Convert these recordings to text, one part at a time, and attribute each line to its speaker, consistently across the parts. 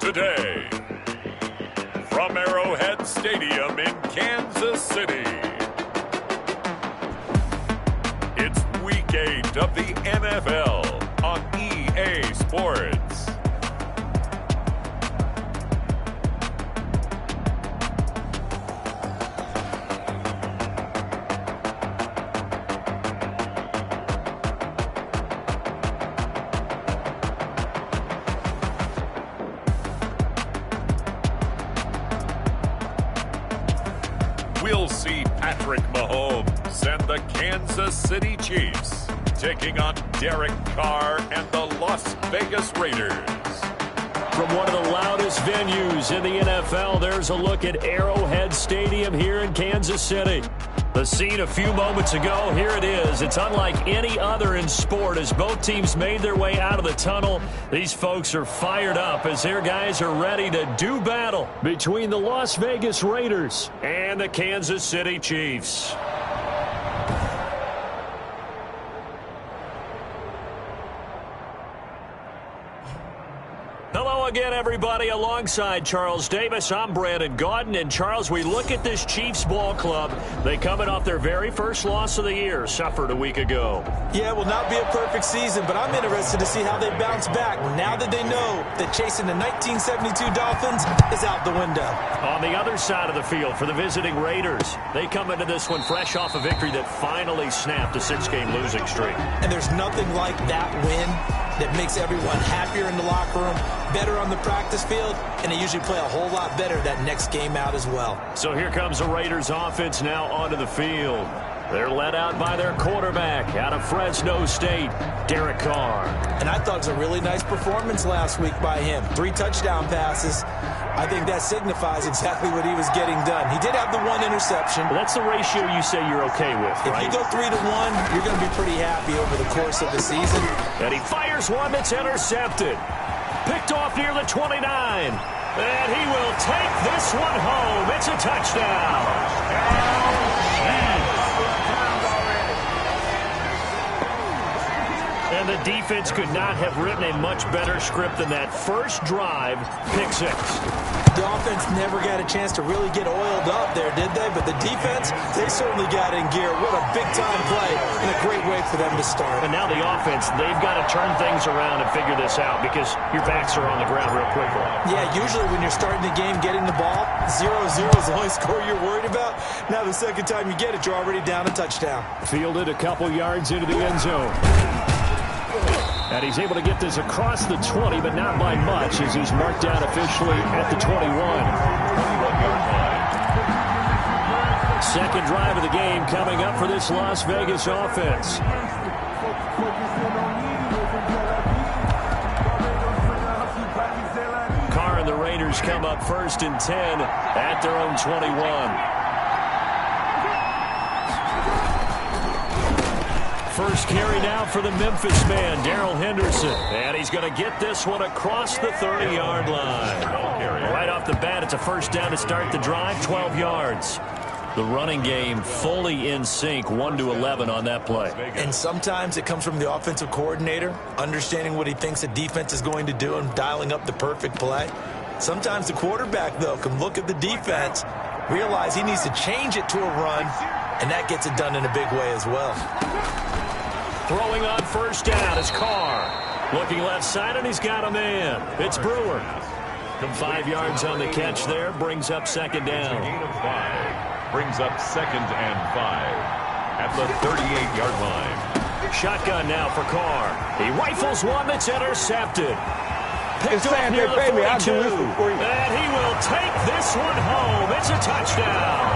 Speaker 1: Today, from Arrowhead Stadium in Kansas City, it's Week 8 of the NFL on EA Sports. We'll see Patrick Mahomes and the Kansas City Chiefs taking on Derek Carr and the Las Vegas Raiders.
Speaker 2: From one of the loudest venues in the NFL, there's a look at Arrowhead Stadium here in Kansas City. The scene a few moments ago, here it is. It's unlike any other in sport as both teams made their way out of the tunnel. These folks are fired up as their guys are ready to do battle between the Las Vegas Raiders and the Kansas City Chiefs. Hello again, everybody. Alongside Charles Davis, I'm Brandon Gaudin. And, Charles, we look at this Chiefs ball club. They coming off their very first loss of the year, suffered a week ago.
Speaker 3: Yeah, it will not be a perfect season, but I'm interested to see how they bounce back now that they know that chasing the 1972 Dolphins is out the window.
Speaker 2: On the other side of the field for the visiting Raiders, they come into this one fresh off a victory that finally snapped a 6-game losing streak.
Speaker 3: And there's nothing like that win that makes everyone happier in the locker room, better on the practice field, and they usually play a whole lot better that next game out as well.
Speaker 2: So here comes the Raiders offense now onto the field. They're led out by their quarterback out of Fresno State, Derek Carr.
Speaker 3: And I thought it was a really nice performance last week by him. 3 touchdown passes. I think that signifies exactly what he was getting done. He did have the 1 interception.
Speaker 2: Well, that's the ratio you say you're okay with, right?
Speaker 3: If you go 3-1, you're going to be pretty happy over the course of the season.
Speaker 2: And he fires one that's intercepted. Picked off near the 29. And he will take this one home. It's a touchdown. And the defense could not have written a much better script than that first drive, pick 6.
Speaker 3: The offense never got a chance to really get oiled up there, did they? But the defense, they certainly got in gear. What a big-time play and a great way for them to start.
Speaker 2: And now the offense, they've got to turn things around and figure this out because your backs are on the ground real quickly.
Speaker 3: Yeah, usually when you're starting the game, getting the ball, 0-0 is the only score you're worried about. Now the second time you get it, you're already down a touchdown.
Speaker 2: Fielded a couple yards into the end zone. And he's able to get this across the 20, but not by much as he's marked down officially at the 21. Second drive of the game coming up for this Las Vegas offense. Carr and the Raiders come up 1st and 10 at their own 21. First carry now for the Memphis man, Darrell Henderson. And he's going to get this one across the 30-yard line. Right off the bat, it's a first down to start the drive, 12 yards. The running game fully in sync, 1-11 on that play.
Speaker 3: And sometimes it comes from the offensive coordinator, understanding what he thinks the defense is going to do and dialing up the perfect play. Sometimes the quarterback, though, can look at the defense, realize he needs to change it to a run, and that gets it done in a big way as well.
Speaker 2: Throwing on first down is Carr. Looking left side, and he's got a man. It's Brewer. 5 yards on the catch there, brings up second down.
Speaker 1: Gain of 5. Brings up 2nd and 5 at the 38-yard line.
Speaker 2: Shotgun now for Carr. He rifles one that's intercepted. Picked off near the 42. And he will take this one home. It's a touchdown.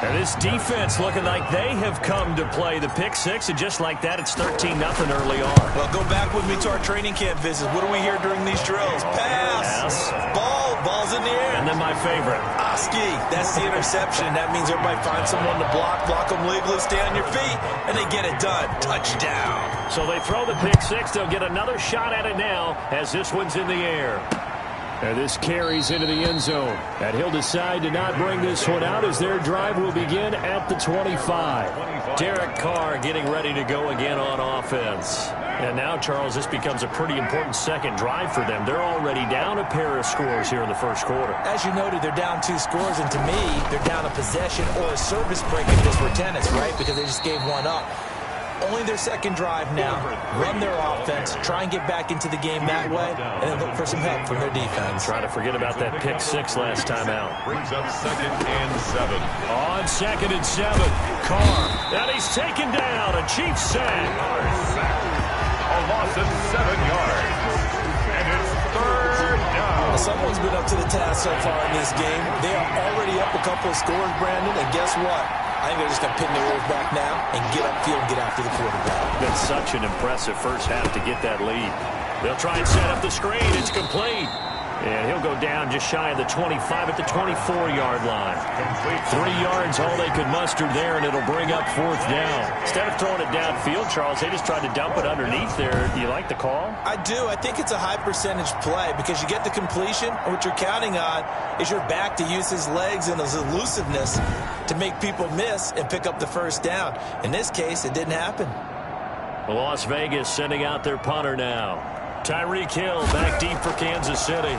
Speaker 2: And this defense looking like they have come to play the pick 6, and just like that, it's 13-0 early on.
Speaker 3: Well, go back with me to our training camp visits. What do we hear during these drills? Pass. Ball's in the air.
Speaker 2: And then my favorite.
Speaker 3: Oski. That's the interception. That means everybody finds someone to block them legally, stay on your feet, and they get it done. Touchdown.
Speaker 2: So they throw the pick 6. They'll get another shot at it now as this one's in the air. And this carries into the end zone. And he'll decide to not bring this one out as their drive will begin at the 25. Derek Carr getting ready to go again on offense. And now, Charles, this becomes a pretty important second drive for them. They're already down a pair of scores here in the first quarter.
Speaker 3: As you noted, they're down 2 scores, and to me, they're down a possession or a service break if this were tennis, right? Because they just gave one up. Only their second drive now. Run their offense, try and get back into the game that way, and then look for some help from their defense.
Speaker 2: Try to forget about that pick 6 last time out.
Speaker 1: Brings up 2nd and 7.
Speaker 2: On 2nd and 7, Carr. And he's taken down. A Chiefs sack.
Speaker 1: A loss of 7 yards. And it's 3rd down.
Speaker 3: Well, someone's been up to the task so far in this game. They are already up a couple of scores, Brandon, and guess what? I think they're just going to pin their ears back now and get upfield and get after the quarterback.
Speaker 2: Been such an impressive first half to get that lead. They'll try and set up the screen. It's complete. And he'll go down just shy of the 25 at the 24-yard line. 3 yards, all they could muster there, and it'll bring up 4th down. Instead of throwing it downfield, Charles, they just tried to dump it underneath there. Do you like the call?
Speaker 3: I do. I think it's a high-percentage play because you get the completion, and what you're counting on is your back to use his legs and his elusiveness to make people miss and pick up the first down. In this case, it didn't happen.
Speaker 2: Las Vegas sending out their punter now. Tyreek Hill back deep for Kansas City.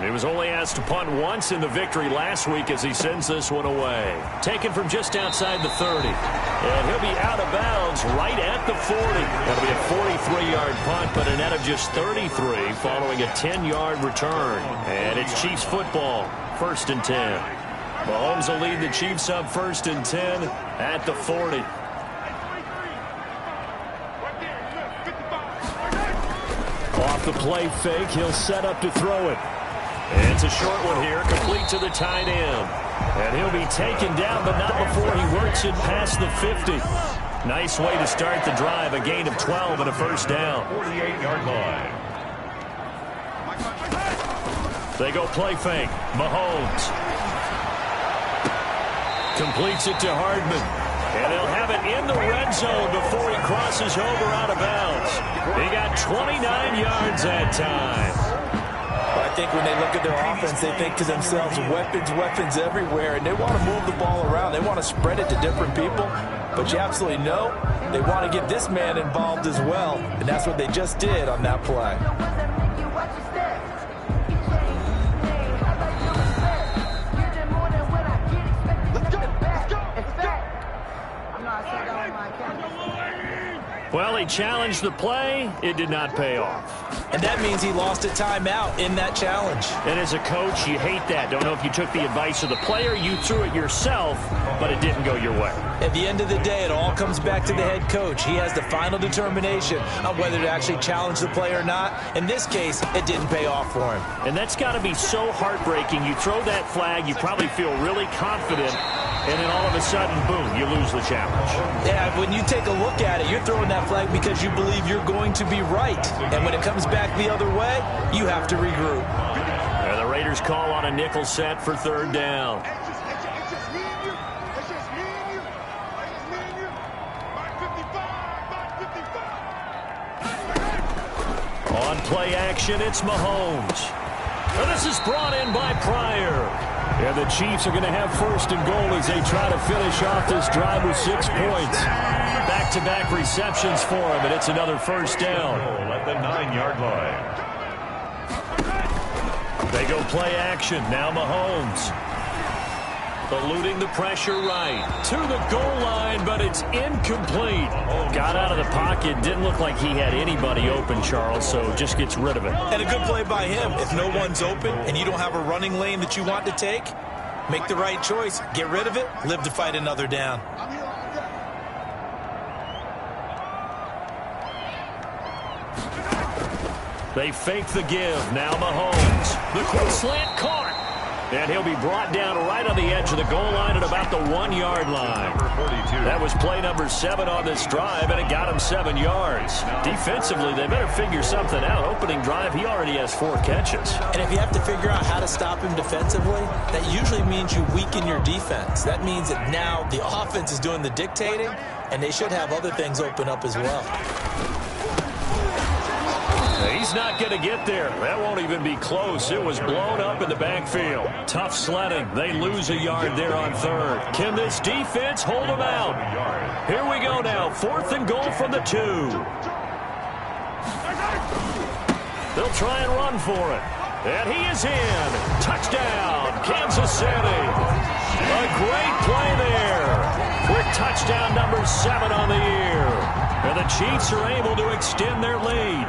Speaker 2: He was only asked to punt once in the victory last week as he sends this one away. Taken from just outside the 30. And he'll be out of bounds right at the 40. That'll be a 43-yard punt, but a net of just 33 following a 10-yard return. And it's Chiefs football, 1st and 10. Mahomes will lead the Chiefs up 1st and 10 at the 40. Off the play fake, he'll set up to throw it. And it's a short one here, complete to the tight end. And he'll be taken down, but not before he works it past the 50. Nice way to start the drive, a gain of 12 and a first down.
Speaker 1: 48-yard line.
Speaker 2: They go play fake. Mahomes completes it to Hardman. And they'll have it in the red zone before he crosses over out of bounds. He got 29 yards that time.
Speaker 3: Well, I think when they look at their offense, they think to themselves, weapons everywhere, and they want to move the ball around. They want to spread it to different people. But you absolutely know they want to get this man involved as well, and that's what they just did on that play.
Speaker 2: Well, he challenged the play. It did not pay off.
Speaker 3: And that means he lost a timeout in that challenge.
Speaker 2: And as a coach, you hate that. Don't know if you took the advice of the player. You threw it yourself, but it didn't go your way.
Speaker 3: At the end of the day, it all comes back to the head coach. He has the final determination on whether to actually challenge the play or not. In this case, it didn't pay off for him.
Speaker 2: And that's got to be so heartbreaking. You throw that flag, you probably feel really confident, and then all of a sudden, boom, you lose the challenge.
Speaker 3: Yeah, when you take a look at it, you're throwing that flag because you believe you're going to be right. And when it comes back the other way, you have to regroup.
Speaker 2: And the Raiders call on a nickel set for 3rd down. On play action, it's Mahomes. And this is brought in by Pryor. And the Chiefs are going to have 1st and goal as they try to finish off this drive with 6 points. Back-to-back receptions for him, and it's another first down.
Speaker 1: At the 9-yard line.
Speaker 2: They go play action. Now Mahomes. Eluding the pressure right. To the goal line, but it's incomplete. Got out of the pocket. Didn't look like he had anybody open, Charles, so just gets rid of it.
Speaker 3: And a good play by him. If no one's open and you don't have a running lane that you want to take, make the right choice. Get rid of it. Live to fight another down.
Speaker 2: They fake the give. Now Mahomes. The quick slant caught. And he'll be brought down right on the edge of the goal line at about the 1-yard line. That was play number 7 on this drive, and it got him 7 yards. Defensively, they better figure something out. Opening drive, he already has 4 catches.
Speaker 3: And if you have to figure out how to stop him defensively, that usually means you weaken your defense. That means that now the offense is doing the dictating, and they should have other things open up as well.
Speaker 2: He's not going to get there. That won't even be close. It was blown up in the backfield. Tough sledding. They lose a yard there on 3rd. Can this defense hold them out? Here we go now. 4th and goal from the 2. They'll try and run for it. And he is in. Touchdown, Kansas City. A great play there. With touchdown number 7 on the year. And the Chiefs are able to extend their lead.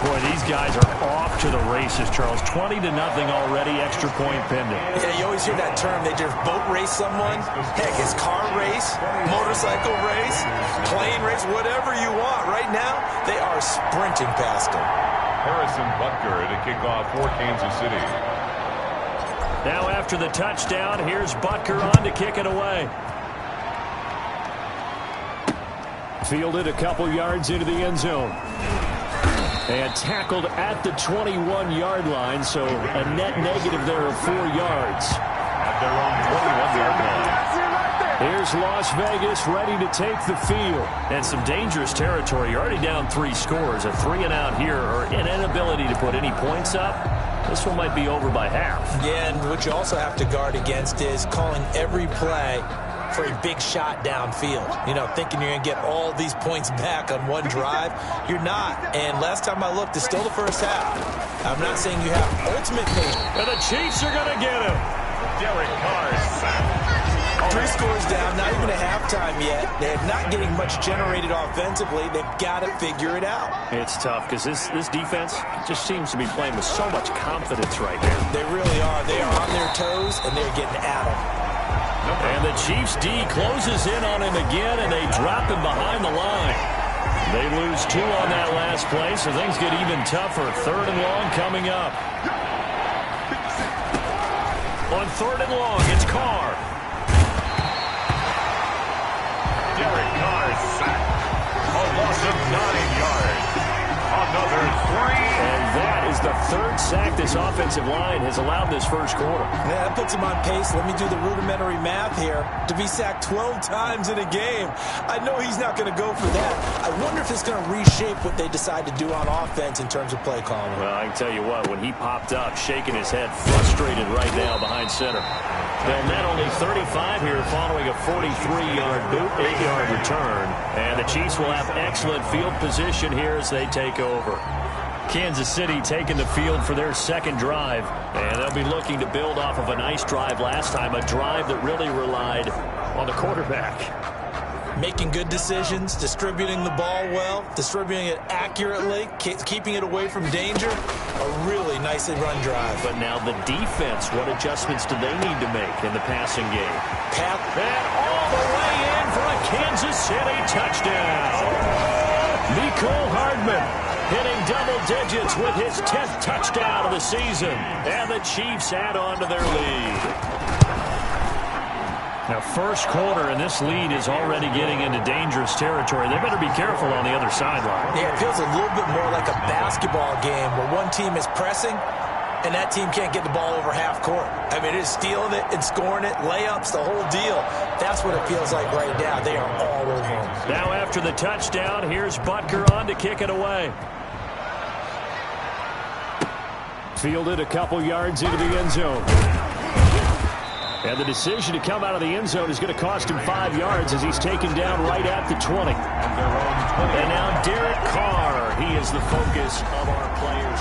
Speaker 2: Boy, these guys are off to the races, Charles. 20-0 already, extra point pending.
Speaker 3: Yeah, you always hear that term. They just boat race someone. Heck, it's car race, motorcycle race, plane race, whatever you want. Right now, they are sprinting past them.
Speaker 1: Harrison Butker to kick off for Kansas City.
Speaker 2: Now after the touchdown, here's Butker on to kick it away. Fielded a couple yards into the end zone. And tackled at the 21-yard line, so a net negative there of 4 yards.
Speaker 1: At their own 21-yard line.
Speaker 2: Here's Las Vegas ready to take the field. And some dangerous territory. You're already down 3 scores. A 3-and-out here, or an inability to put any points up. This one might be over by half.
Speaker 3: Yeah, and what you also have to guard against is calling every play for a big shot downfield. You know, thinking you're going to get all these points back on one drive. You're not. And last time I looked, it's still the first half. I'm not saying you have ultimate patience.
Speaker 2: And the Chiefs are going to get him.
Speaker 1: Derek Carr sacked.
Speaker 3: 3 scores down, not even a halftime yet. They're not getting much generated offensively. They've got to figure it out.
Speaker 2: It's tough because this defense just seems to be playing with so much confidence right now.
Speaker 3: They really are. They are on their toes, and they're getting at them.
Speaker 2: And the Chiefs D closes in on him again, and they drop him behind the line. They lose 2 on that last play, so things get even tougher. 3rd and long coming up. On 3rd and long, it's Carr.
Speaker 1: Derek Carr sacked. A loss of 9 yards. Another 3.
Speaker 2: And that is the 3rd sack this offensive line has allowed this first quarter.
Speaker 3: Yeah, that puts him on pace. Let me do the rudimentary math here. To be sacked 12 times in a game, I know he's not going to go for that. I wonder if it's going to reshape what they decide to do on offense in terms of play calling.
Speaker 2: Well, I can tell you what, when he popped up, shaking his head, frustrated right now behind center. They'll net only 35 here following a 43-yard boot, 8-yard return. And the Chiefs will have excellent field position here as they take over. Kansas City taking the field for their second drive. And they'll be looking to build off of a nice drive last time, a drive that really relied on the quarterback.
Speaker 3: Making good decisions, distributing the ball well, distributing it accurately, keeping it away from danger. A really nicely run drive.
Speaker 2: But now the defense, what adjustments do they need to make in the passing game? And all the way in for a Kansas City touchdown. Mecole Hardman hitting double digits with his 10th touchdown of the season. And the Chiefs add on to their lead. Now, first quarter, and this lead is already getting into dangerous territory. They better be careful on the other sideline.
Speaker 3: Yeah, it feels a little bit more like a basketball game where one team is pressing and that team can't get the ball over half court. I mean, it is stealing it and scoring it, layups, the whole deal. That's what it feels like right now. They are all over them.
Speaker 2: Now, after the touchdown, here's Butker on to kick it away. Fielded a couple yards into the end zone. And the decision to come out of the end zone is going to cost him 5 yards as he's taken down right at the 20. And now Derek Carr, he is the focus of our players.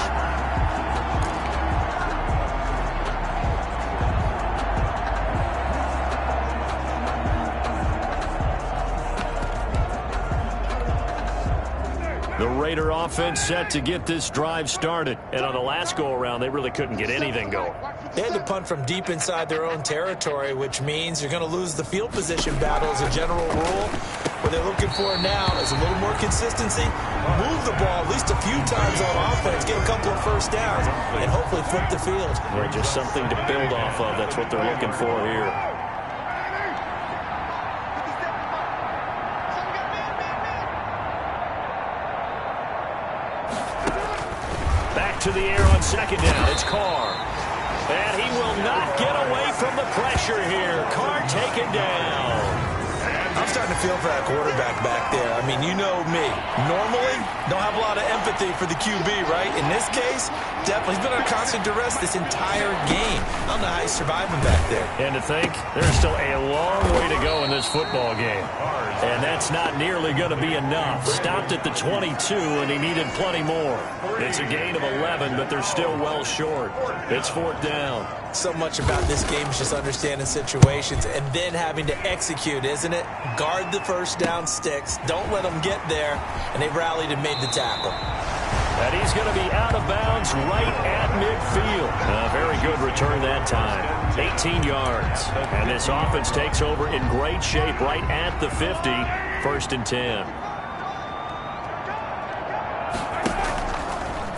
Speaker 2: The Raider offense set to get this drive started. And on the last go-around, they really couldn't get anything going.
Speaker 3: They had to punt from deep inside their own territory, which means you're going to lose the field position battle as a general rule. What they're looking for now is a little more consistency, move the ball at least a few times on offense, get a couple of first downs, and hopefully flip the field.
Speaker 2: Right, just something to build off of. That's what they're looking for here. To the air on second down. It's Carr. And he will not get away from the pressure here. Carr taken down.
Speaker 1: And
Speaker 3: I'm starting to feel for that quarterback back there. I mean, you know me. Normally, don't have a lot of empathy for the QB, right? In this case, definitely. He's been under constant duress this entire game. I don't know how he's surviving back there.
Speaker 2: And to think, there's still a long way to go in this football game. And that's not nearly going to be enough. Stopped at the 22, and he needed plenty more. It's a gain of 11, but they're still well short. It's 4th down.
Speaker 3: So much about this game is just understanding situations and then having to execute, isn't it? Guard the first down sticks. Don't let them get there. And they rallied and made the tackle.
Speaker 2: And he's going to be out of bounds right at midfield. A very good return that time. 18 yards. And this offense takes over in great shape right at the 50. 1st and 10.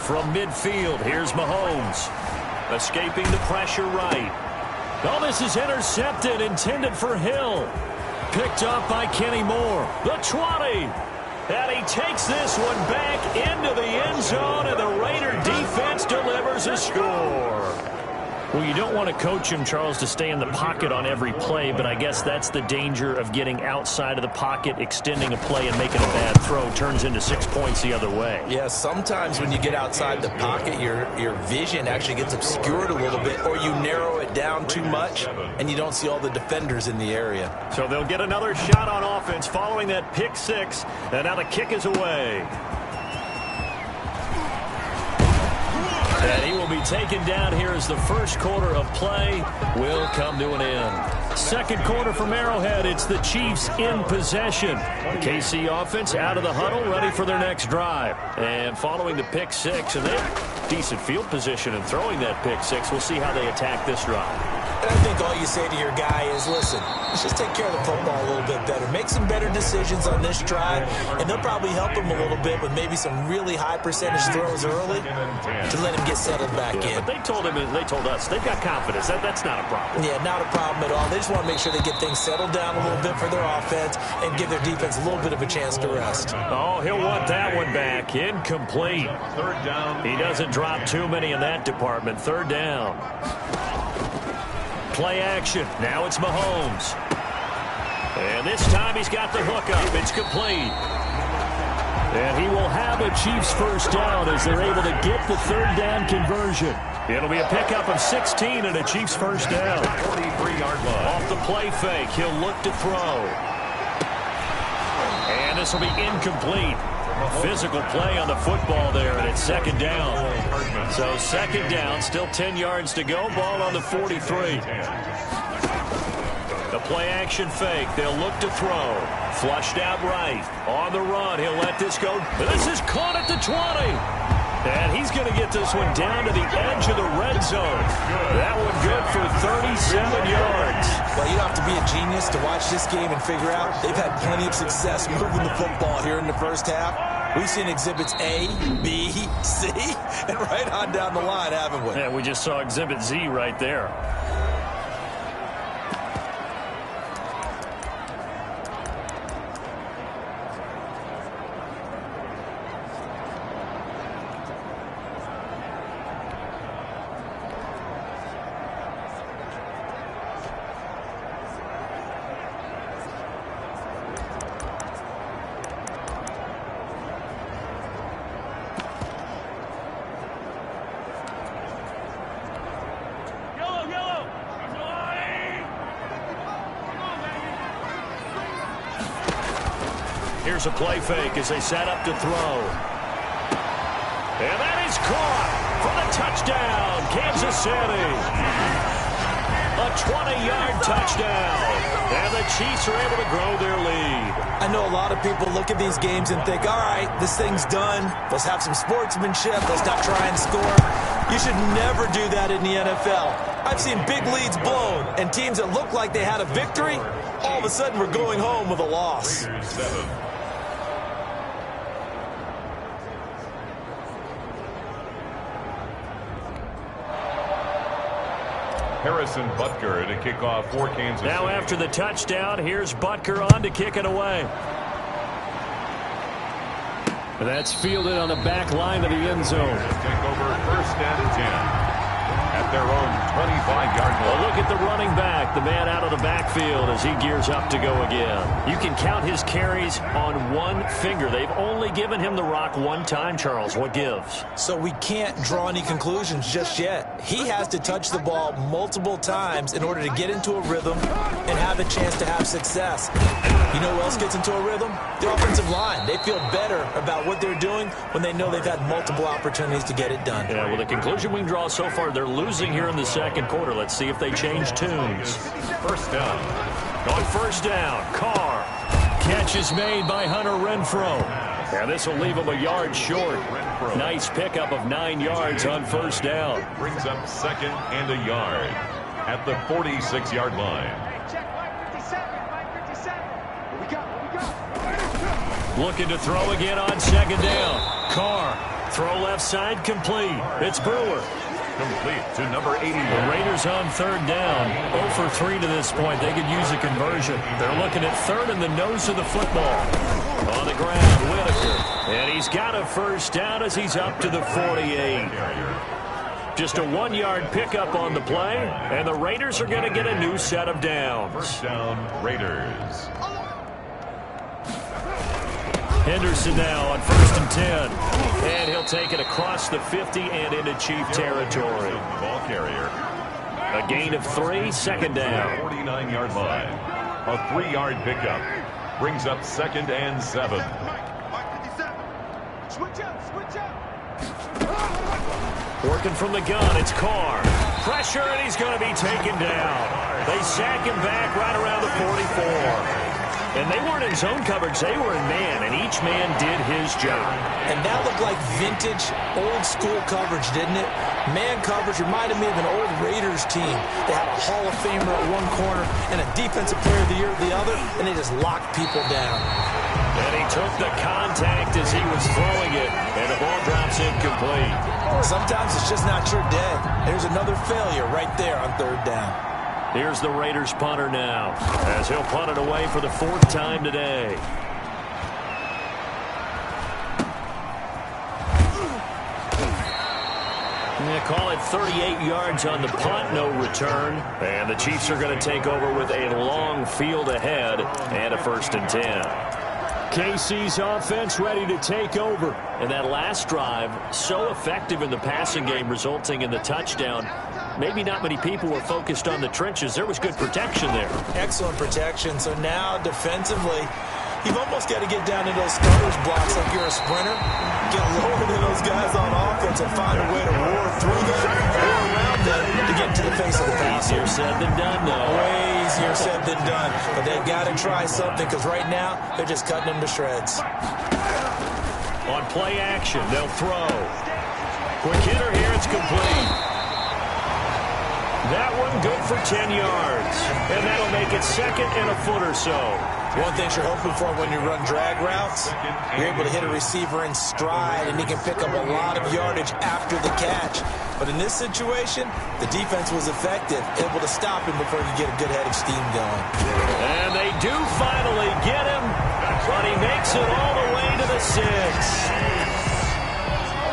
Speaker 2: From midfield, here's Mahomes. Escaping the pressure right. Oh, this is intercepted, intended for Hill. Picked up by Kenny Moore. The 20. And he takes this one back into the end zone, and the Raider defense delivers a score. Well, you don't want to coach him, Charles, to stay in the pocket on every play, but I guess that's the danger of getting outside of the pocket, extending a play, and making a bad throw. Turns into 6 points the other way.
Speaker 3: Yeah, sometimes when you get outside the pocket, your vision actually gets obscured a little bit, or you narrow it down too much, and you don't see all the defenders in the area.
Speaker 2: So they'll get another shot on offense following that pick six, and now the kick is away. And he will be taken down here as the first quarter of play will come to an end. Second quarter from Arrowhead, it's the Chiefs in possession. The KC offense out of the huddle, ready for their next drive. And following the pick six, and they have decent field position and throwing that pick six, we'll see how they attack this drive.
Speaker 3: And I think all you say to your guy is, listen, let's just take care of the football a little bit better. Make some better decisions on this drive, and they'll probably help him a little bit with maybe some really high percentage throws early to let him get settled back in.
Speaker 2: But they told us, they've got confidence. That's not a problem.
Speaker 3: Yeah, not a problem at all. They just want to make sure they get things settled down a little bit for their offense and give their defense a little bit of a chance to rest.
Speaker 2: Oh, he'll want that one back. Incomplete. He doesn't drop too many in that department. 3rd down. Play action. Now it's Mahomes. And this time he's got the hook up. It's complete. And he will have a Chiefs first down as they're able to get the 3rd down conversion. It'll be a pickup of 16 and a Chiefs first down.
Speaker 1: 43-yard line.
Speaker 2: Off the play fake, he'll look to throw. And this will be incomplete. Physical play on the football there, and it's 2nd down. So 2nd down, still 10 yards to go. Ball on the 43. The play action fake. They'll look to throw. Flushed out right. On the run. He'll let this go. This is caught at the 20. And he's going to get this one down to the edge of the red zone. That one good for 37 yards.
Speaker 3: Well, you don't have to be a genius to watch this game and figure out they've had plenty of success moving the football here in the first half. We've seen exhibits A, B, C, and right on down the line, haven't we?
Speaker 2: Yeah, we just saw exhibit Z right there. Here's a play fake as they set up to throw. And that is caught for the touchdown, Kansas City. A 20-yard touchdown. And the Chiefs are able to grow their lead.
Speaker 3: I know a lot of people look at these games and think, all right, this thing's done. Let's have some sportsmanship. Let's not try and score. You should never do that in the NFL. I've seen big leads blown, and teams that look like they had a victory, all of a sudden we're going home with a loss.
Speaker 1: Harrison Butker to kick off for Kansas City.
Speaker 2: Now after the touchdown, here's Butker on to kick it away. That's fielded on the back line of the end zone.
Speaker 1: Take over 1st and 10. at their own 25-yard line.
Speaker 2: Well, look at the running back, the man out of the backfield as he gears up to go again. You can count his carries on one finger. They've only given him the rock one time, Charles. What gives?
Speaker 3: So we can't draw any conclusions just yet. He has to touch the ball multiple times in order to get into a rhythm and have a chance to have success. You know who else gets into a rhythm? The offensive line. They feel better about what they're doing when they know they've had multiple opportunities to get it done.
Speaker 2: Yeah, well, the conclusion we can draw so far, they're losing here in the second quarter. Let's see if they change tunes.
Speaker 1: First down.
Speaker 2: On first down, Carr. Catch is made by Hunter Renfrow. And this will leave him a yard short. Nice pickup of 9 yards on first down.
Speaker 1: Brings up second and a yard at the 46-yard line.
Speaker 2: Looking to throw again on second down. Carr. Throw left side complete. It's Brewer.
Speaker 1: Complete to number 81.
Speaker 2: The Raiders on third down. 0 for 3 to this point. They could use a conversion. They're looking at third in the nose of the football. On the ground, Whitaker. And he's got a first down as he's up to the 48. Just a 1-yard pickup on the play, and the Raiders are going to get a new set of downs.
Speaker 1: First down, Raiders.
Speaker 2: Henderson now on first and 10. And he'll take it across the 50 and into Chief territory.
Speaker 1: Ball carrier.
Speaker 2: A gain of 3, second down.
Speaker 1: 49-yard line. A 3-yard pickup. Brings up second and 7.
Speaker 2: Working from the gun, it's Carr. Pressure, and he's going to be taken down. They sack him back right around the 44. And they weren't in zone coverage, they were in man, and each man did his job.
Speaker 3: And that looked like vintage, old-school coverage, didn't it? Man coverage reminded me of an old Raiders team. They had a Hall of Famer at one corner and a Defensive Player of the Year at the other, and they just locked people down.
Speaker 2: And he took the contact as he was throwing it, and the ball drops incomplete.
Speaker 3: Sometimes it's just not your day. There's another failure right there on third down.
Speaker 2: Here's the Raiders punter now, as he'll punt it away for the 4th time today. They call it 38 yards on the punt, no return. And the Chiefs are going to take over with a long field ahead and a 1st and 10. KC's offense ready to take over. And that last drive, so effective in the passing game, resulting in the touchdown. Maybe not many people were focused on the trenches. There was good protection there.
Speaker 3: Excellent protection. So now, defensively, you've almost got to get down into those starters blocks like you're a sprinter. Get lower than those guys on offense and find a way to roar through them or around them to get into the face of the passer.
Speaker 2: Easier said than done, though.
Speaker 3: Way easier said than done. But they've got to try something because right now, they're just cutting them to shreds.
Speaker 2: On play action, they'll throw. Quick hitter here, it's complete. That one good for 10 yards. And that'll make it second and a foot or so.
Speaker 3: One thing you're hoping for when you run drag routes, you're able to hit a receiver in stride, and he can pick up a lot of yardage after the catch. But in this situation, the defense was effective, able to stop him before he could get a good head of steam going.
Speaker 2: And they do finally get him, but he makes it all the way to the 6.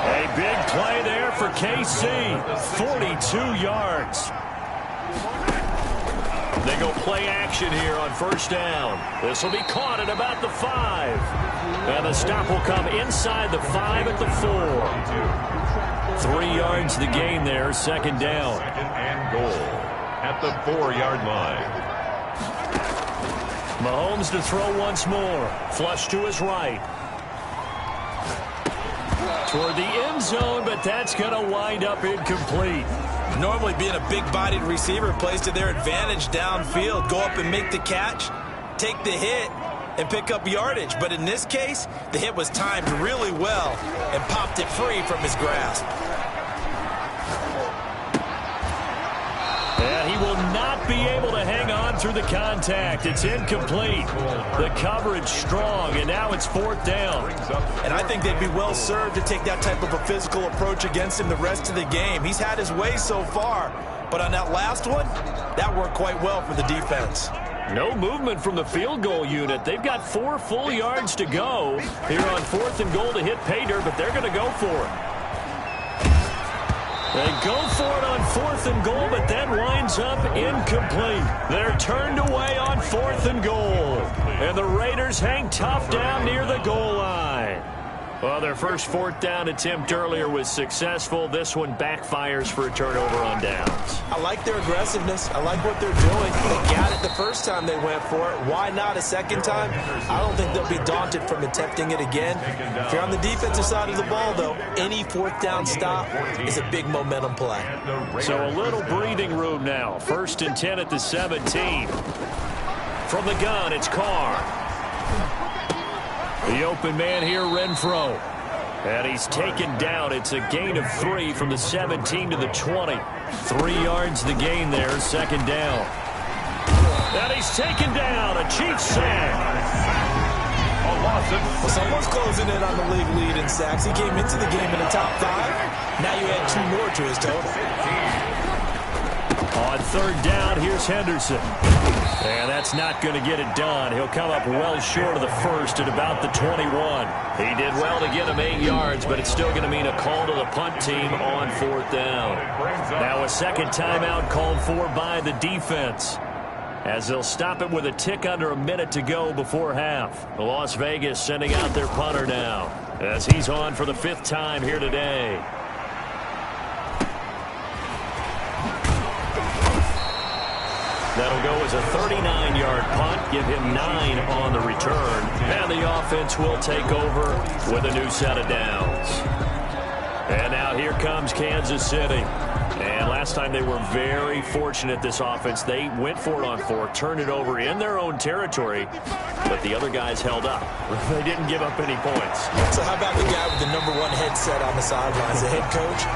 Speaker 2: A big play there for KC, 42 yards. They go play action here on first down. This will be caught at about the 5. And the stop will come inside the 5 at the 4. 3 yards the gain there, second down.
Speaker 1: Second and goal at the 4-yard line.
Speaker 2: Mahomes to throw once more. Flush to his right. Toward the end zone, but that's going to wind up incomplete.
Speaker 3: Normally being a big-bodied receiver plays to their advantage downfield. Go up and make the catch, take the hit, and pick up yardage. But in this case, the hit was timed really well and popped it free from his grasp.
Speaker 2: And he will not be able to hang on through the contact. It's incomplete. The coverage strong, and now it's 4th down.
Speaker 3: And I think they'd be well served to take that type of a physical approach against him the rest of the game. He's had his way so far, but on that last one, that worked quite well for the defense.
Speaker 2: No movement from the field goal unit. They've got 4 full yards to go here on 4th and goal to hit pay dirt, but they're going to go for it. They go for it on 4th and goal, but that winds up incomplete. They're turned away on 4th and goal. And the Raiders hang tough down near the goal line. Well, their first 4th down attempt earlier was successful. This one backfires for a turnover on downs.
Speaker 3: I like their aggressiveness. I like what they're doing. They got it the first time they went for it. Why not a second time? I don't think they'll be daunted from attempting it again. If you're on the defensive side of the ball, though, any 4th down stop is a big momentum play.
Speaker 2: So a little breathing room now. 1st and 10 at the 17. From the gun, it's Carr. The open man here, Renfro. And he's taken down. It's a gain of 3 from the 17 to the 20. 3 yards the gain there, 2nd down. And he's taken down. A Chiefs sack.
Speaker 3: Well, someone's closing in on the league lead in sacks. He came into the game in the top 5. Now you add 2 more to his total.
Speaker 2: On 3rd down, here's Henderson. And that's not going to get it done. He'll come up well short of the first at about the 21. He did well to get him 8 yards, but it's still going to mean a call to the punt team on 4th down. Now a second timeout called for by the defense, as they'll stop it with a tick under a minute to go before half. Las Vegas sending out their punter now, as he's on for the 5th time here today. That'll go as a 39-yard punt, give him 9 on the return, and the offense will take over with a new set of downs. And now here comes Kansas City. And last time they were very fortunate, this offense. They went for it on 4, turned it over in their own territory, but the other guys held up. They didn't give up any points.
Speaker 3: So how about the guy with the #1 headset on the sidelines, the head coach?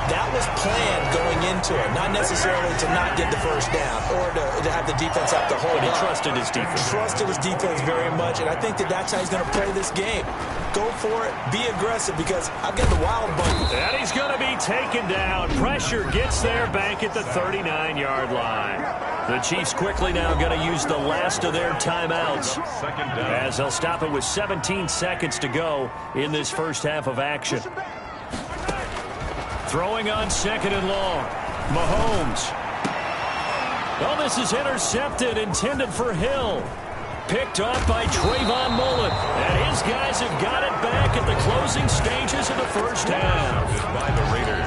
Speaker 3: That was planned going into it, not necessarily to not get the first down or to have the defense have to hold
Speaker 2: But he
Speaker 3: up.
Speaker 2: trusted his defense.
Speaker 3: Trusted his defense very much, and I think that's how he's going to play this game. Go for it, be aggressive, because I've got the wild bunch.
Speaker 2: And he's going to be taken down. Pressure gets there back at the 39-yard line. The Chiefs quickly now going to use the last of their timeouts, as they'll stop it with 17 seconds to go in this first half of action. Throwing on 2nd and long. Mahomes. Oh, this is intercepted, intended for Hill. Picked off by Trayvon Mullen. And his guys have got it back at the closing stages of the first half.
Speaker 1: By the Raiders.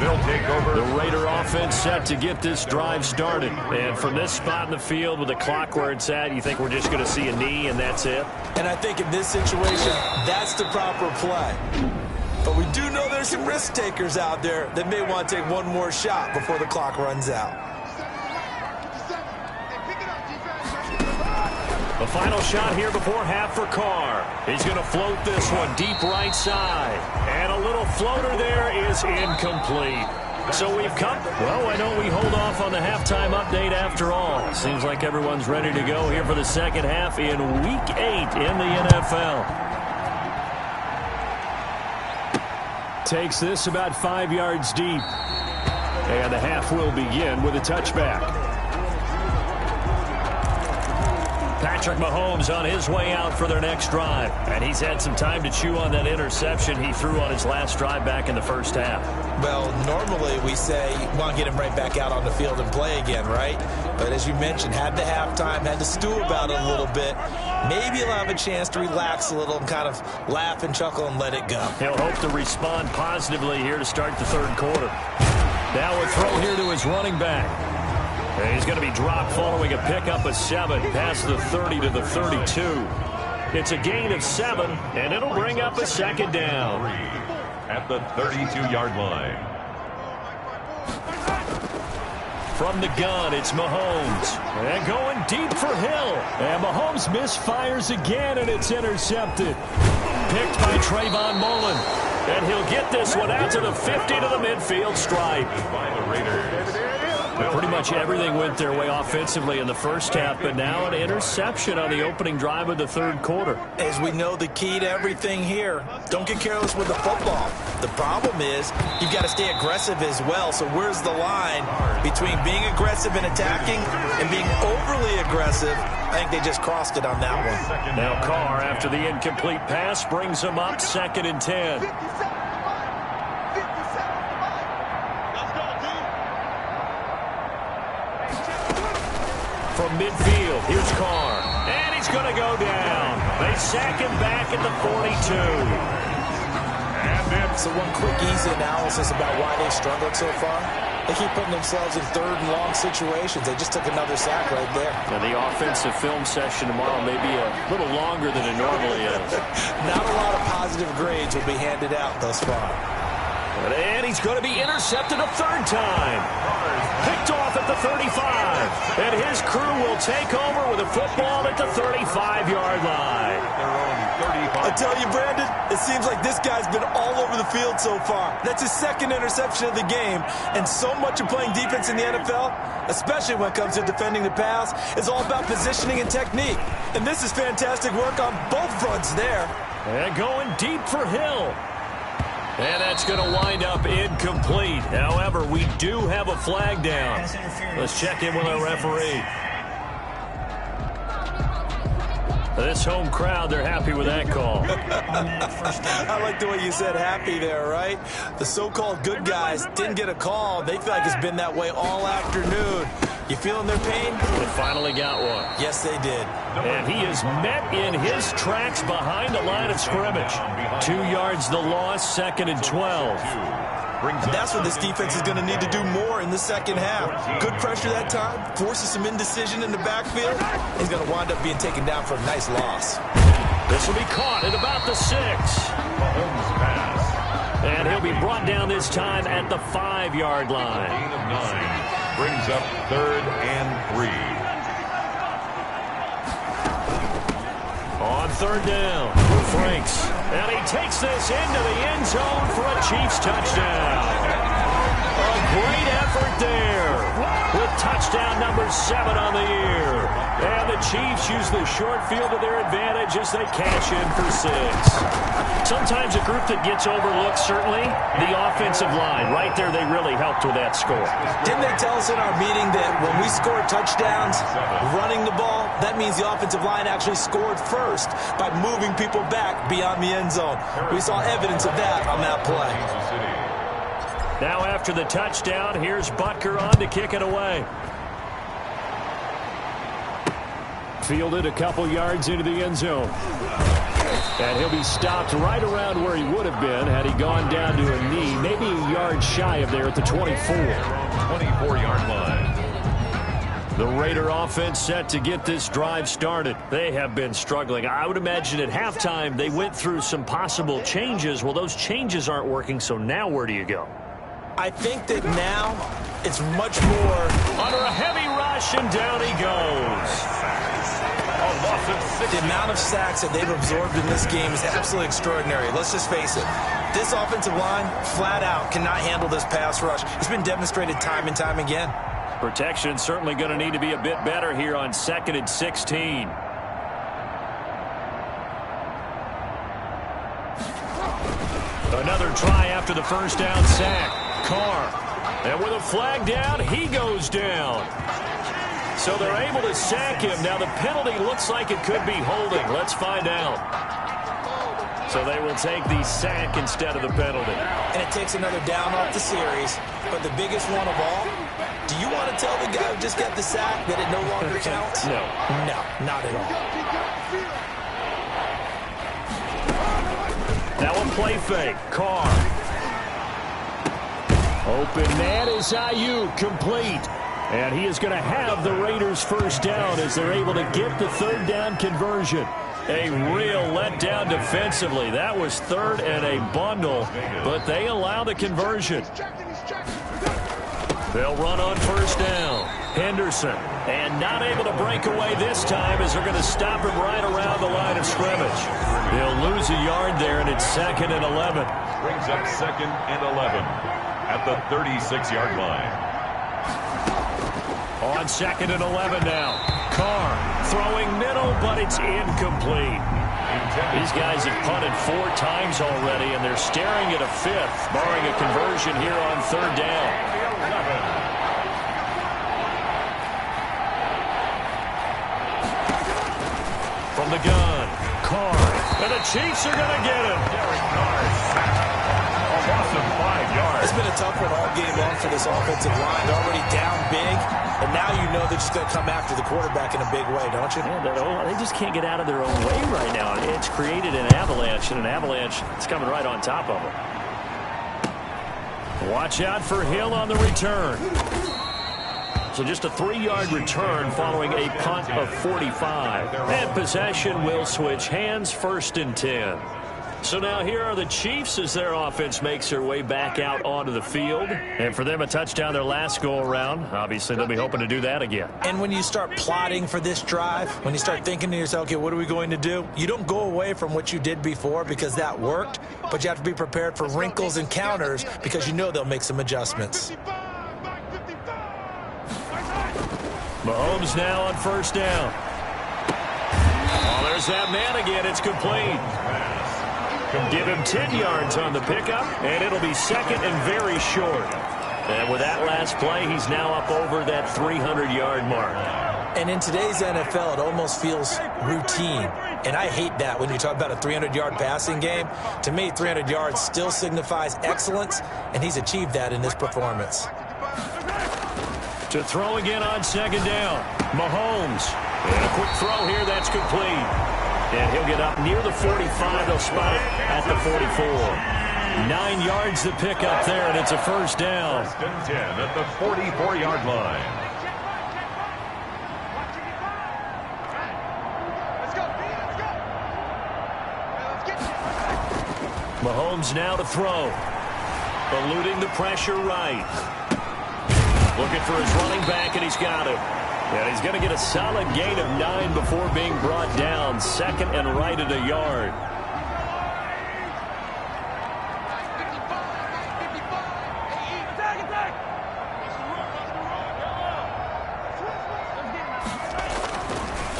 Speaker 1: They'll take over.
Speaker 2: The Raider offense set to get this drive started. And from this spot in the field with the clock where it's at, you think we're just going to see a knee and that's it?
Speaker 3: And I think in this situation, that's the proper play. But we do know there's some risk takers out there that may want to take one more shot before the clock runs out.
Speaker 2: The final shot here before half for Carr. He's going to float this one deep right side. And a little floater there is incomplete. So we've come. Well, why don't we hold off on the halftime update after all? Seems like everyone's ready to go here for the second half in Week 8 in the NFL. Takes this about 5 yards deep. And the half will begin with a touchback. Patrick Mahomes on his way out for their next drive. And he's had some time to chew on that interception he threw on his last drive back in the first half.
Speaker 3: Well, normally we say you want to get him right back out on the field and play again, right? But as you mentioned, had the halftime, had to stew about it a little bit. Maybe he'll have a chance to relax a little and kind of laugh and chuckle and let it go.
Speaker 2: He'll hope to respond positively here to start the third quarter. Now a throw here to his running back. And he's going to be dropped following a pickup of 7 past the 30 to the 32. It's a gain of 7, and it'll bring up a 2nd down.
Speaker 1: At the 32-yard line.
Speaker 2: From the gun, it's Mahomes. And going deep for Hill. And Mahomes misfires again, and it's intercepted. Picked by Trayvon Mullen. And he'll get this one out to the 50 to the midfield stripe.
Speaker 1: By the Raiders.
Speaker 2: Pretty much everything went their way offensively in the first half, but now an interception on the opening drive of the third quarter.
Speaker 3: As we know, the key to everything here, don't get careless with the football. The problem is you've got to stay aggressive as well. So where's the line between being aggressive and attacking and being overly aggressive? I think they just crossed it on that one.
Speaker 2: Now Carr, after the incomplete pass, brings them up 2nd and 10. From midfield, here's Carr. And he's going to go down. They sack him back at the 42.
Speaker 3: So one quick, easy analysis about why they struggled so far. They keep putting themselves in third and long situations. They just took another sack right there.
Speaker 2: Now the offensive film session tomorrow may be a little longer than it normally is.
Speaker 3: Not a lot of positive grades will be handed out thus far.
Speaker 2: And he's going to be intercepted a third time. Picked off at the 35. And his crew will take over with a football at the 35-yard line.
Speaker 3: I tell you, Brandon, it seems like this guy's been all over the field so far. That's his second interception of the game. And so much of playing defense in the NFL, especially when it comes to defending the pass, is all about positioning and technique. And this is fantastic work on both fronts there.
Speaker 2: And going deep for Hill. And that's going to wind up incomplete. However, we do have a flag down. Let's check in with our referee. This home crowd, they're happy with that call.
Speaker 3: I like the way you said happy there, right? The so-called good guys didn't get a call. They feel like it's been that way all afternoon. You feeling their pain?
Speaker 2: They finally got one.
Speaker 3: Yes, they did.
Speaker 2: And he is met in his tracks behind the line of scrimmage. 2 yards the loss, 2nd and 12.
Speaker 3: And that's what this defense is going to need to do more in the second half. Good pressure that time, forces some indecision in the backfield. He's going to wind up being taken down for a nice loss.
Speaker 2: This will be caught at about the 6. And he'll be brought down this time at the 5-yard line.
Speaker 1: Gain of 9 brings up 3rd and 3.
Speaker 2: On 3rd down, Franks. And he takes this into the end zone for a Chiefs touchdown. A great effort there with touchdown number 7 on the year. And the Chiefs use the short field to their advantage as they cash in for 6. Sometimes a group that gets overlooked, certainly, the offensive line. Right there, they really helped with that score.
Speaker 3: Didn't they tell us in our meeting that when we score touchdowns running the ball, that means the offensive line actually scored first by moving people back beyond the end zone? We saw evidence of that on that play.
Speaker 2: Now after the touchdown, here's Butker on to kick it away. Fielded a couple yards into the end zone. And he'll be stopped right around where he would have been had he gone down to a knee, maybe a yard shy of there at the 24.
Speaker 1: 24-yard line.
Speaker 2: The Raider offense set to get this drive started. They have been struggling. I would imagine at halftime they went through some possible changes. Well, those changes aren't working, so now where do you go?
Speaker 3: I think that now it's much more
Speaker 2: under a heavy rush, and down he goes.
Speaker 3: The amount of sacks that they've absorbed in this game is absolutely extraordinary. Let's just face it. This offensive line, flat out, cannot handle this pass rush. It's been demonstrated time and time again.
Speaker 2: Protection certainly going to need to be a bit better here on 2nd and 16. Another try after the first down sack. Carr. And with a flag down, he goes down. So they're able to sack him. Now the penalty looks like it could be holding. Let's find out. So they will take the sack instead of the penalty.
Speaker 3: And it takes another down off the series. But the biggest one of all, do you want to tell the guy who just got the sack that it no longer counts?
Speaker 2: No.
Speaker 3: No, not at all.
Speaker 2: Now a play fake. Carr. Open man is Ayuk, complete. And he is going to have the Raiders first down as they're able to get the 3rd down conversion. A real letdown defensively. That was 3rd and a bundle, but they allow the conversion. They'll run on first down. Henderson. And not able to break away this time as they're going to stop him right around the line of scrimmage. They'll lose a yard there, and it's 2nd and 11.
Speaker 1: Brings up 2nd and 11 at the 36-yard line.
Speaker 2: On 2nd and 11 now. Carr throwing middle, but it's incomplete. These guys have punted 4 times already, and they're staring at a 5th, barring a conversion here on 3rd down. From the gun, Carr, and the Chiefs are going to get him.
Speaker 1: Derek Carr sacked. A loss of 5
Speaker 3: has been a tough one all game long for this offensive line. They're already down big, and now you know they're just going to come after the quarterback in a big way, don't you?
Speaker 2: Yeah, they just can't get out of their own way right now. It's created an avalanche, and an avalanche is coming right on top of them. Watch out for Hill on the return. So just a 3-yard return following a punt of 45. And possession will switch hands, 1st and 10. So now here are the Chiefs as their offense makes their way back out onto the field. And for them, a touchdown their last go-around. Obviously, they'll be hoping to do that again.
Speaker 3: And when you start plotting for this drive, when you start thinking to yourself, okay, what are we going to do? You don't go away from what you did before because that worked, but you have to be prepared for wrinkles and counters because you know they'll make some adjustments.
Speaker 2: Mahomes now on 1st down. Oh, there's that man again. It's complete. Give him 10 yards on the pickup, and it'll be 2nd and very short. And with that last play, he's now up over that 300-yard mark.
Speaker 3: And in today's NFL, it almost feels routine. And I hate that when you talk about a 300-yard passing game. To me, 300 yards still signifies excellence, and he's achieved that in this performance.
Speaker 2: To throw again on 2nd down. Mahomes. And a quick throw here. That's complete. And he'll get up near the 45. They'll spot it at the 44. 9 yards to pick up there, and it's a 1st down.
Speaker 1: 1st and 10 at the 44-yard line.
Speaker 2: Mahomes now to throw. Eluding the pressure right. Looking for his running back, and he's got him. And he's going to get a solid gain of 9 before being brought down. 2nd and right at a yard.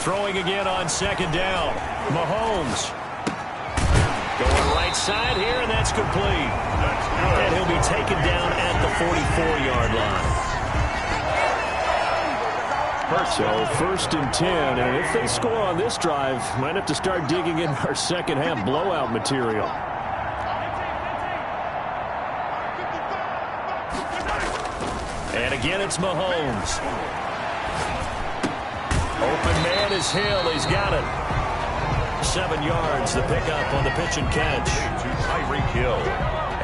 Speaker 2: Throwing again on 2nd down. Mahomes. Going right side here, and that's complete. And he'll be taken down at the 44-yard line. So 1st and 10, and if they score on this drive, might have to start digging in our second-half blowout material. And again, it's Mahomes. Open man is Hill. He's got it. 7 yards, the pickup on the pitch and catch.
Speaker 1: To Tyreek Hill.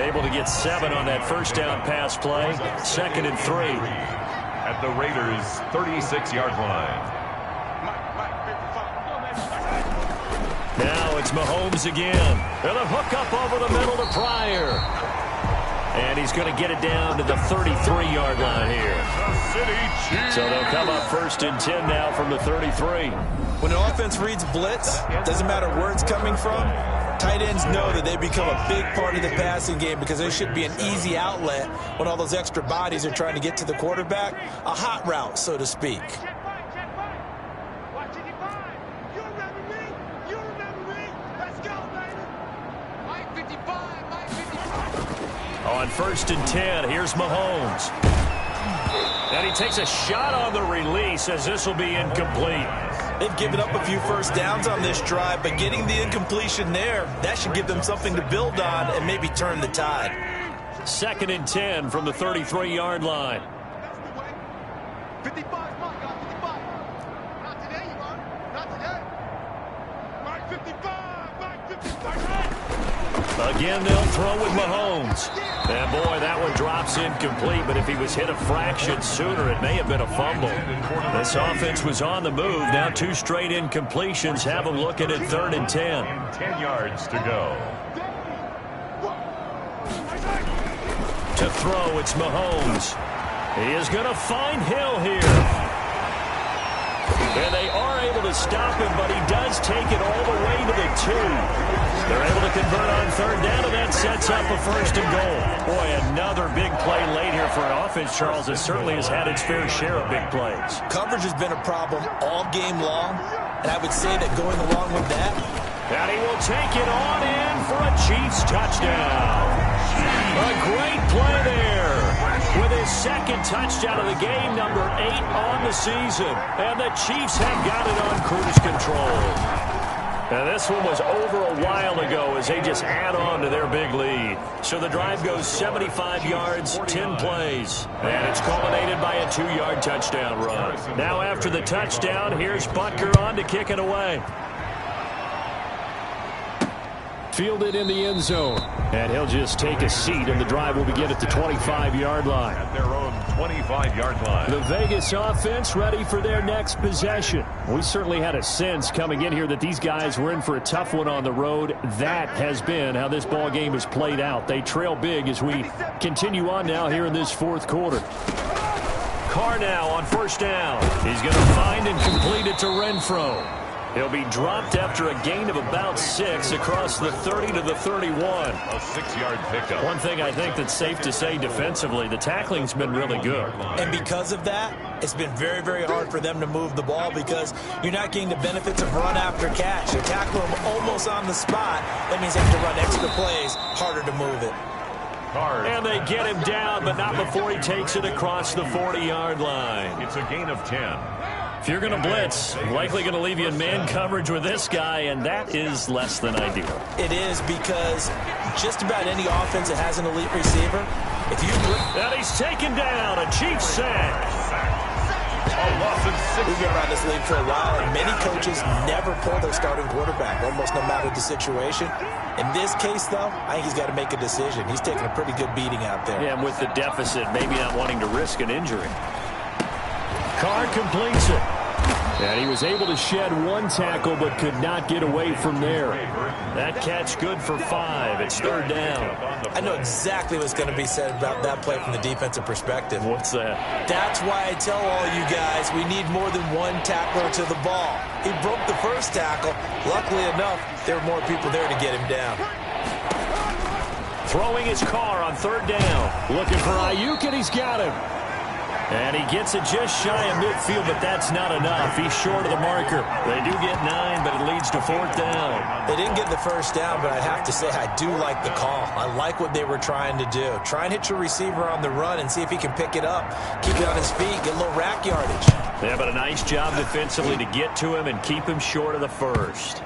Speaker 2: Able to get 7 on that 1st down pass play. 2nd and 3.
Speaker 1: At the Raiders' 36-yard line.
Speaker 2: Now it's Mahomes again. And a hook up over the middle to Pryor. And he's going to get it down to the 33-yard line here. So they'll come up 1st and 10 now from the 33.
Speaker 3: When the offense reads blitz, doesn't matter where it's coming from, tight ends know that they become a big part of the passing game because there should be an easy outlet when all those extra bodies are trying to get to the quarterback. A hot route, so to speak.
Speaker 2: On 1st and 10, here's Mahomes. And he takes a shot on the release as this will be incomplete.
Speaker 3: They've given up a few 1st downs on this drive, but getting the incompletion there, that should give them something to build on and maybe turn the tide.
Speaker 2: 2nd and 10 from the 33-yard line. Again, they'll throw with Mahomes. And boy, that one drops incomplete, but if he was hit a fraction sooner, it may have been a fumble. This offense was on the move. Now 2 straight incompletions have them looking at 3rd and 10.
Speaker 1: 10 yards to go.
Speaker 2: To throw, it's Mahomes. He is going to find Hill here. And they are able to stop him, but he does take it all the way to the 2. They're able to convert on 3rd down, and that sets up a 1st and goal. Boy, another big play late here for an offense, Charles, that certainly has had its fair share of big plays.
Speaker 3: Coverage has been a problem all game long, and I would say that going along with that.
Speaker 2: And he will take it on in for a Chiefs touchdown. A great play there. With his 2nd touchdown of the game, number 8 on the season. And the Chiefs have got it on cruise control. And this one was over a while ago as they just add on to their big lead. So the drive goes 75 yards, 10 plays. And it's culminated by a 2-yard touchdown run. Now after the touchdown, here's Butker on to kick it away. Fielded in the end zone. And he'll just take a seat, and the drive will begin at the 25-yard line.
Speaker 1: At their own 25-yard line.
Speaker 2: The Vegas offense ready for their next possession. We certainly had a sense coming in here that these guys were in for a tough one on the road. That has been how this ball game has played out. They trail big as we continue on now here in this fourth quarter. Carr now on first down. He's going to find and complete it to Renfro. He'll be dropped after a gain of about 6 across the 30 to the 31.
Speaker 1: A 6-yard pickup.
Speaker 2: One thing I think that's safe to say defensively, the tackling's been really good.
Speaker 3: And because of that, it's been very, very hard for them to move the ball because you're not getting the benefits of run after catch. You tackle them almost on the spot. That means they have to run extra plays, harder to move it.
Speaker 2: And they get him down, but not before he takes it across the 40-yard line.
Speaker 1: It's a gain of 10.
Speaker 2: If you're going to blitz, likely going to leave you in man coverage with this guy, and that is less than ideal.
Speaker 3: It is because just about any offense that has an elite receiver, if you...
Speaker 2: And he's taken down, a Chiefs sack.
Speaker 3: We've been around this league for a while, and many coaches never pull their starting quarterback, almost no matter the situation. In this case, though, I think he's got to make a decision. He's taking a pretty good beating out there.
Speaker 2: Yeah, and with the deficit, maybe not wanting to risk an injury. Carr completes it. And he was able to shed one tackle but could not get away from there. That catch good for 5. It's third down.
Speaker 3: I know exactly what's going to be said about that play from the defensive perspective.
Speaker 2: What's that?
Speaker 3: That's why I tell all you guys we need more than one tackler to the ball. He broke the first tackle. Luckily enough, there were more people there to get him down.
Speaker 2: Throwing his Carr on third down. Looking for Ayuk, and he's got him. And he gets it just shy of midfield, but that's not enough. He's short of the marker. They do get 9, but it leads to fourth down.
Speaker 3: They didn't get the first down, but I have to say I do like the call. I like what they were trying to do. Try and hit your receiver on the run and see if he can pick it up. Keep it on his feet, get a little rack yardage.
Speaker 2: Yeah, but a nice job defensively to get to him and keep him short of the first.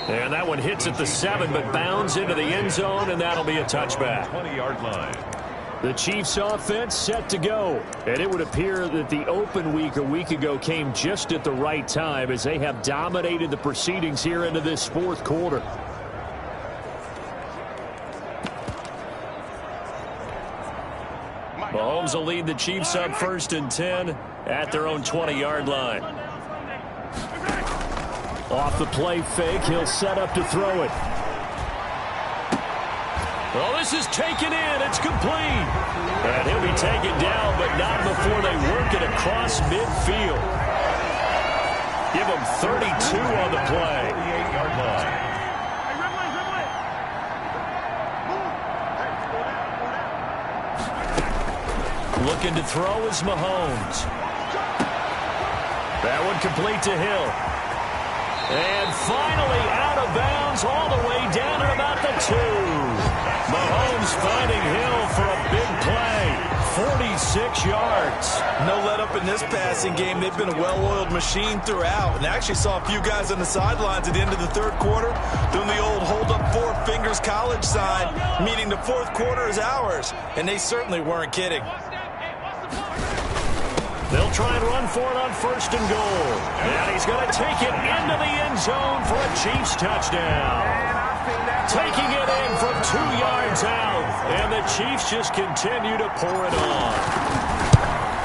Speaker 2: And that one hits at the 7, but bounds into the end zone, and that'll be a touchback.
Speaker 1: 20-yard line.
Speaker 2: The Chiefs offense set to go. And it would appear that the open week a week ago came just at the right time as they have dominated the proceedings here into this fourth quarter. Mahomes will lead the Chiefs up 1st and 10 at their own 20-yard line. Off the play fake, he'll set up to throw it. Well, this is taken in. It's complete. And he'll be taken down, but not before they work it across midfield. Give him 32 on the play.
Speaker 1: 38-yard line.
Speaker 2: Looking to throw is Mahomes. That one complete to Hill. And finally out of bounds all the way down at about the 2. Mahomes finding Hill for a big play. 46 yards.
Speaker 3: No let up in this passing game. They've been a well-oiled machine throughout. And I actually saw a few guys on the sidelines at the end of the third quarter doing the old hold up 4 fingers college sign, meaning the fourth quarter is ours. And they certainly weren't kidding.
Speaker 2: They'll try and run for it on 1st and goal. And he's going to take it into the end zone for a Chiefs touchdown. Taking it in from 2 yards out. And the Chiefs just continue to pour it on.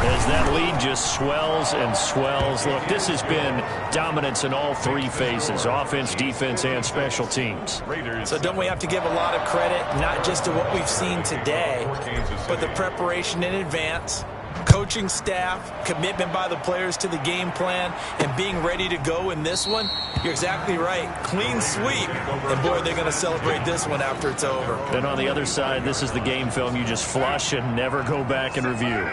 Speaker 2: As that lead just swells and swells. Look, this has been dominance in all 3 phases. Offense, defense, and special teams.
Speaker 3: So don't we have to give a lot of credit, not just to what we've seen today, but the preparation in advance, coaching staff, commitment by the players to the game plan, and being ready to go in this one? You're exactly right. Clean sweep. And, boy, they're going to celebrate this one after it's over.
Speaker 2: Then on the other side, this is the game film you just flush and never go back and review.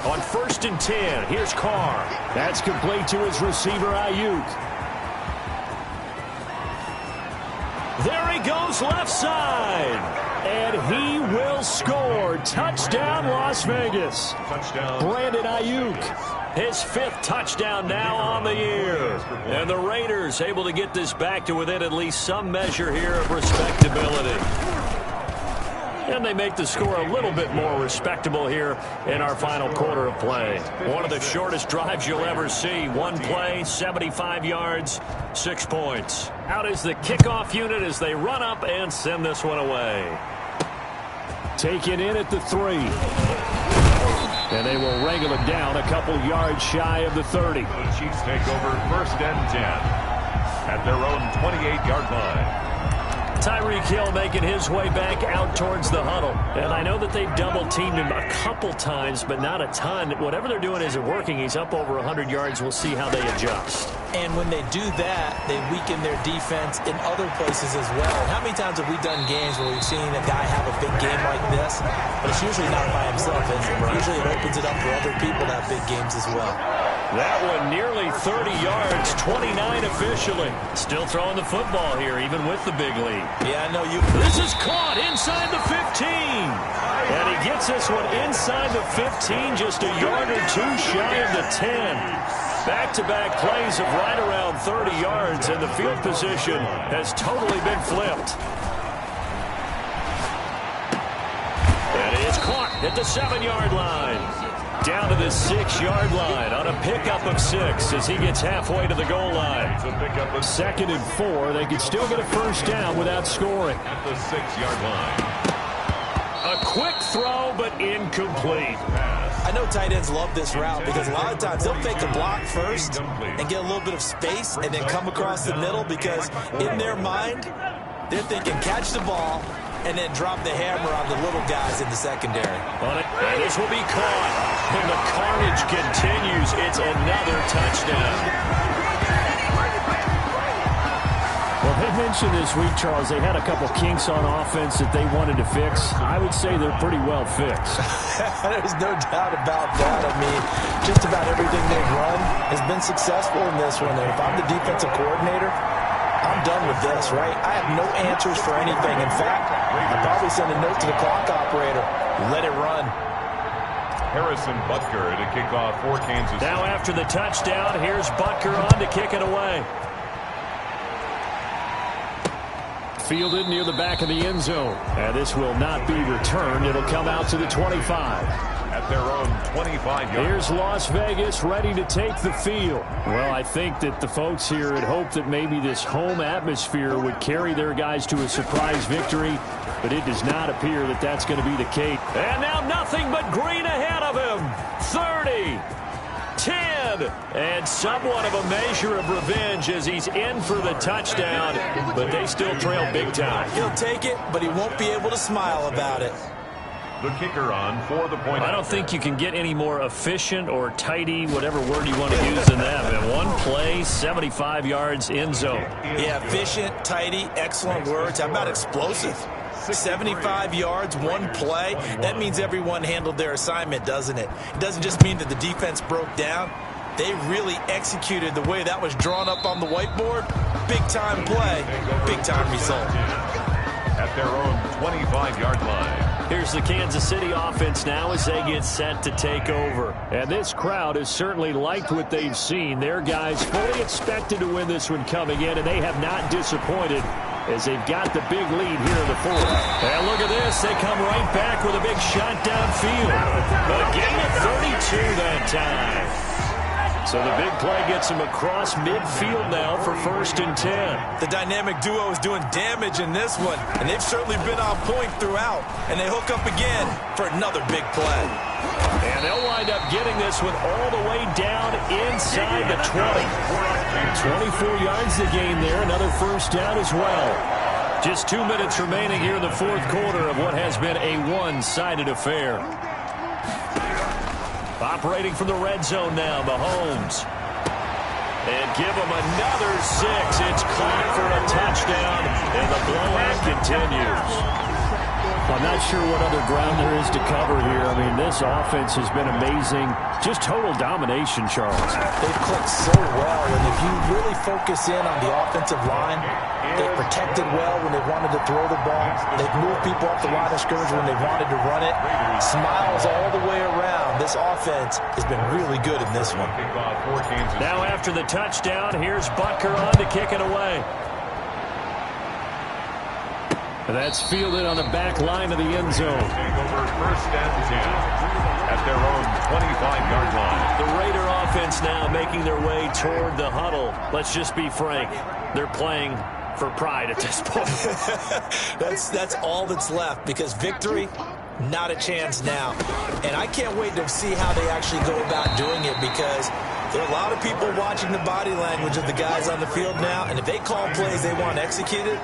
Speaker 2: On 1st and 10, here's Carr. That's complete to his receiver, Ayuk. There he he goes left side. And he will score. Touchdown, Las Vegas.
Speaker 1: Touchdown.
Speaker 2: Brandon Ayuk. His 5th touchdown now on the year. And the Raiders able to get this back to within at least some measure here of respectability. And they make the score a little bit more respectable here in our final quarter of play. One of the shortest drives you'll ever see. One play, 75 yards, 6 points. Out is the kickoff unit as they run up and send this one away. Taken in at the 3. And they will wrangle it down a couple yards shy of the 30.
Speaker 1: The Chiefs take over 1st and 10 at their own 28-yard line.
Speaker 2: Tyreek Hill making his way back out towards the huddle. And I know that they've double-teamed him a couple times, but not a ton. Whatever they're doing isn't working. He's up over 100 yards. We'll see how they adjust.
Speaker 3: And when they do that, they weaken their defense in other places as well. And how many times have we done games where we've seen a guy have a big game like this? But it's usually not by himself, is it? Usually it opens it up for other people to have big games as well.
Speaker 2: That one nearly 30 yards, 29 officially. Still throwing the football here, even with the big lead.
Speaker 3: Yeah, I know you.
Speaker 2: This is caught inside the 15. And he gets this one inside the 15, just a yard or 2 shy of the 10. Back-to-back plays of right around 30 yards, and the field position has totally been flipped. And it is caught at the 7-yard line. Down to the 6-yard line on a pickup of 6 as he gets halfway to the goal line. 2nd and 4. They could still get a first down without scoring.
Speaker 1: At the 6-yard line.
Speaker 2: A quick throw, but incomplete.
Speaker 3: I know tight ends love this route because a lot of times they'll fake a block first and get a little bit of space and then come across the middle because in their mind, they're thinking catch the ball and then drop the hammer on the little guys in the secondary.
Speaker 2: And this will be caught. And the carnage continues. It's another touchdown. Well, they mentioned this week, Charles, they had a couple kinks on offense that they wanted to fix. I would say they're pretty well fixed.
Speaker 3: There's no doubt about that. I mean, just about everything they've run has been successful in this one. And if I'm the defensive coordinator, I'm done with this, right? I have no answers for anything. In fact, I'd probably send a note to the clock operator. Let it run.
Speaker 1: Harrison Butker to kick off for Kansas City.
Speaker 2: Now after the touchdown, here's Butker on to kick it away. Fielded near the back of the end zone. And this will not be returned. It'll come out to the 25.
Speaker 1: At their own 25-yard.
Speaker 2: Here's Las Vegas ready to take the field. Well, I think that the folks here had hoped that maybe this home atmosphere would carry their guys to a surprise victory, but it does not appear that that's going to be the case. And now nothing but green ahead of him. 30, 10, and somewhat of a measure of revenge as he's in for the touchdown, but they still trail big time.
Speaker 3: He'll take it, but he won't be able to smile about it.
Speaker 1: The kicker on for the point.
Speaker 2: I don't think you can get any more efficient or tidy, whatever word you want to use than that. In one play, 75 yards in zone.
Speaker 3: Yeah, efficient, tidy, excellent words. How about explosive? 75 yards, one play. That means everyone handled their assignment, doesn't it? It doesn't just mean that the defense broke down. They really executed the way that was drawn up on the whiteboard. Big-time play, big-time result.
Speaker 1: At their own 25-yard line.
Speaker 2: Here's the Kansas City offense now as they get set to take over. And this crowd has certainly liked what they've seen. Their guys fully expected to win this one coming in, and they have not disappointed as they've got the big lead here in the 4th. And look at this. They come right back with a big shot downfield. A gain of 32 that time. So the big play gets him across midfield now for 1st and 10.
Speaker 3: The dynamic duo is doing damage in this one, and they've certainly been on point throughout. And they hook up again for another big play.
Speaker 2: And they'll wind up getting this one all the way down inside the 20. 24 yards to gain there, another first down as well. Just 2 minutes remaining here in the 4th quarter of what has been a one-sided affair. Operating from the red zone now, Mahomes. And give him another 6. It's caught for a touchdown, and the blowout continues. I'm not sure what other ground there is to cover here. I mean, this offense has been amazing. Just total domination, Charles.
Speaker 3: They've clicked so well, and if you really focus in on the offensive line, they've protected well when they wanted to throw the ball. They've moved people off the line of scrimmage when they wanted to run it. Smiles all the way around. This offense has been really good in this one.
Speaker 2: Now after the touchdown, here's Butker on to kick it away. And that's fielded on the back line of the end zone.
Speaker 1: Over first and 10 at their own 25-yard line.
Speaker 2: The Raider offense now making their way toward the huddle. Let's just be frank. They're playing for pride at this point.
Speaker 3: That's all that's left, because victory, not a chance now. And I can't wait to see how they actually go about doing it, because there are a lot of people watching the body language of the guys on the field now, and if they call plays they want executed,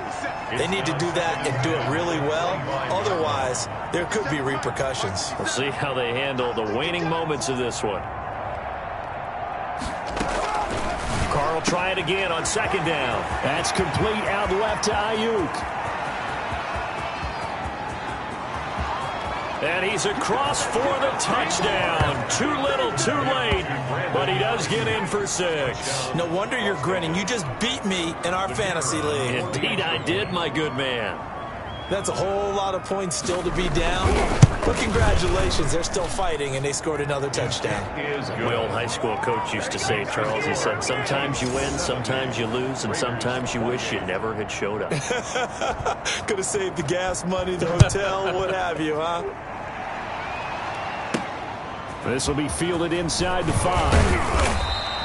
Speaker 3: they need to do that and do it really well. Otherwise, there could be repercussions.
Speaker 2: We'll see how they handle the waning moments of this one. Carr will try it again on second down. That's complete out left to Ayuk. And he's across for the touchdown. Too little, too late, but he does get in for 6.
Speaker 3: No wonder you're grinning. You just beat me in our fantasy league.
Speaker 2: Indeed I did, my good man.
Speaker 3: That's a whole lot of points still to be down. But congratulations, they're still fighting, and they scored another touchdown.
Speaker 2: My old high school coach used to say, Charles, he said, sometimes you win, sometimes you lose, and sometimes you wish you never had showed up.
Speaker 3: Could have saved the gas money, the hotel, what have you, huh?
Speaker 2: This will be fielded inside the 5.